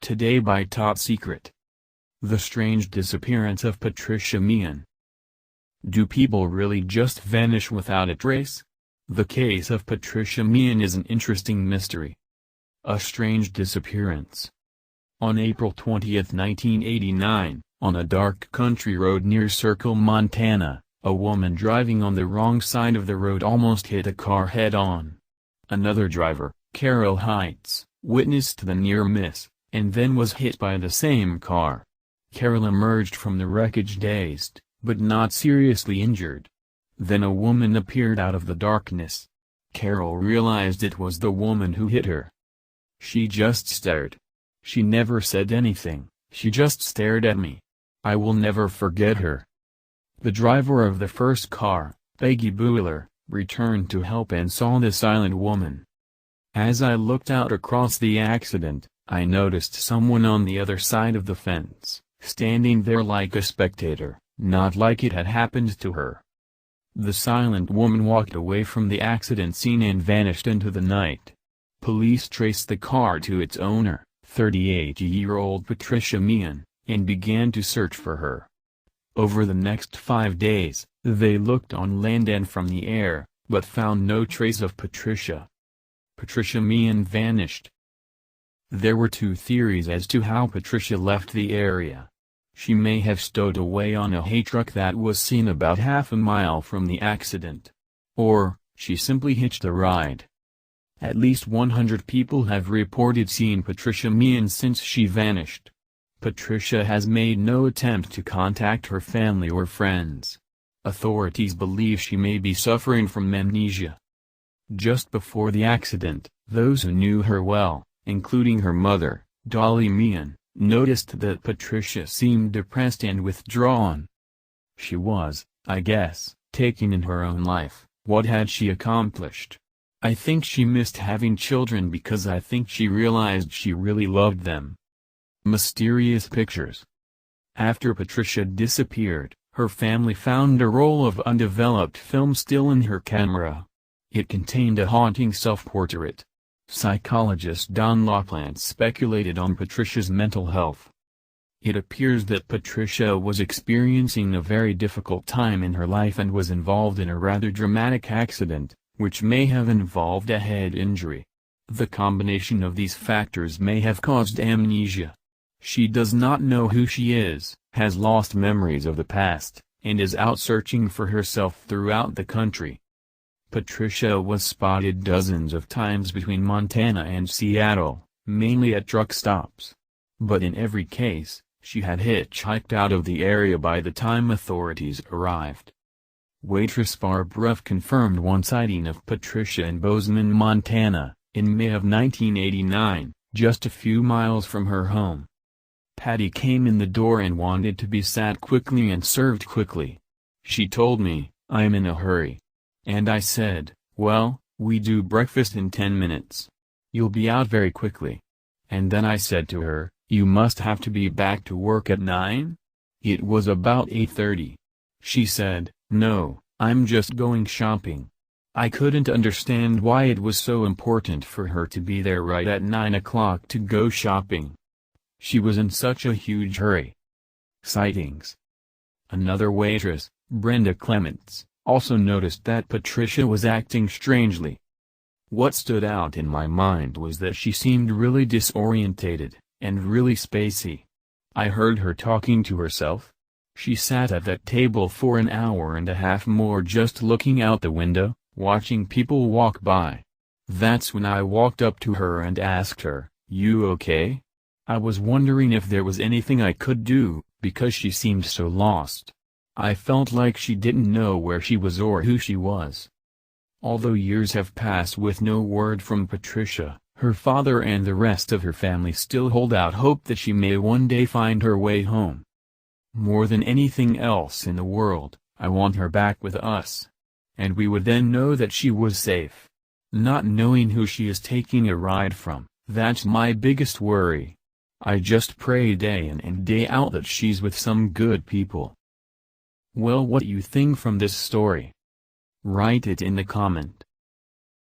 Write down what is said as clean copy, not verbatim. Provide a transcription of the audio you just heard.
Today by Top Secret. The strange disappearance of Patricia Meehan. Do people really just vanish without a trace? The case of Patricia Meehan is an interesting mystery. A strange disappearance. On April 20, 1989, on a dark country road near Circle, Montana, a woman driving on the wrong side of the road almost hit a car head-on. Another driver, Carol Heights, witnessed the near miss, and then was hit by the same car. Carol emerged from the wreckage dazed, but not seriously injured. Then a woman appeared out of the darkness. Carol realized it was the woman who hit her. She just stared. She never said anything, she just stared at me. I will never forget her. The driver of the first car, Peggy Bueller, returned to help and saw the silent woman. As I looked out across the accident, I noticed someone on the other side of the fence, standing there like a spectator, not like it had happened to her. The silent woman walked away from the accident scene and vanished into the night. Police traced the car to its owner, 38-year-old Patricia Meehan, and began to search for her. Over the next 5 days, they looked on land and from the air, but found no trace of Patricia. Patricia Meehan vanished. There were two theories as to how Patricia left the area. She may have stowed away on a hay truck that was seen about half a mile from the accident. Or, she simply hitched a ride. At least 100 people have reported seeing Patricia Meehan since she vanished. Patricia has made no attempt to contact her family or friends. Authorities believe she may be suffering from amnesia. Just before the accident, those who knew her well, including her mother, Dolly Meehan, noticed that Patricia seemed depressed and withdrawn. She was, I guess, taking in her own life. What had she accomplished? I think she missed having children because I think she realized she really loved them. Mysterious pictures. After Patricia disappeared, her family found a roll of undeveloped film still in her camera. It contained a haunting self-portrait. Psychologist Don LaPlante speculated on Patricia's mental health. It appears that Patricia was experiencing a very difficult time in her life and was involved in a rather dramatic accident, which may have involved a head injury. The combination of these factors may have caused amnesia. She does not know who she is, has lost memories of the past, and is out searching for herself throughout the country. Patricia was spotted dozens of times between Montana and Seattle, mainly at truck stops. But in every case, she had hitchhiked out of the area by the time authorities arrived. Waitress Barb Ruff confirmed one sighting of Patricia in Bozeman, Montana, in May of 1989, just a few miles from her home. Patty came in the door and wanted to be sat quickly and served quickly. She told me, "I'm in a hurry." And I said, "Well, we do breakfast in 10 minutes. You'll be out very quickly." And then I said to her, "You must have to be back to work at 9? It was about 8:30. She said, "No, I'm just going shopping." I couldn't understand why it was so important for her to be there right at 9 o'clock to go shopping. She was in such a huge hurry. Sightings. Another waitress, Brenda Clements, also noticed that Patricia was acting strangely. What stood out in my mind was that she seemed really disorientated, and really spacey. I heard her talking to herself. She sat at that table for an hour and a half more just looking out the window, watching people walk by. That's when I walked up to her and asked her, "You okay?" I was wondering if there was anything I could do, because she seemed so lost. I felt like she didn't know where she was or who she was. Although years have passed with no word from Patricia, her father and the rest of her family still hold out hope that she may one day find her way home. More than anything else in the world, I want her back with us. And we would then know that she was safe. Not knowing who she is taking a ride from, that's my biggest worry. I just pray day in and day out that she's with some good people. Well, what do you think from this story? Write it in the comment.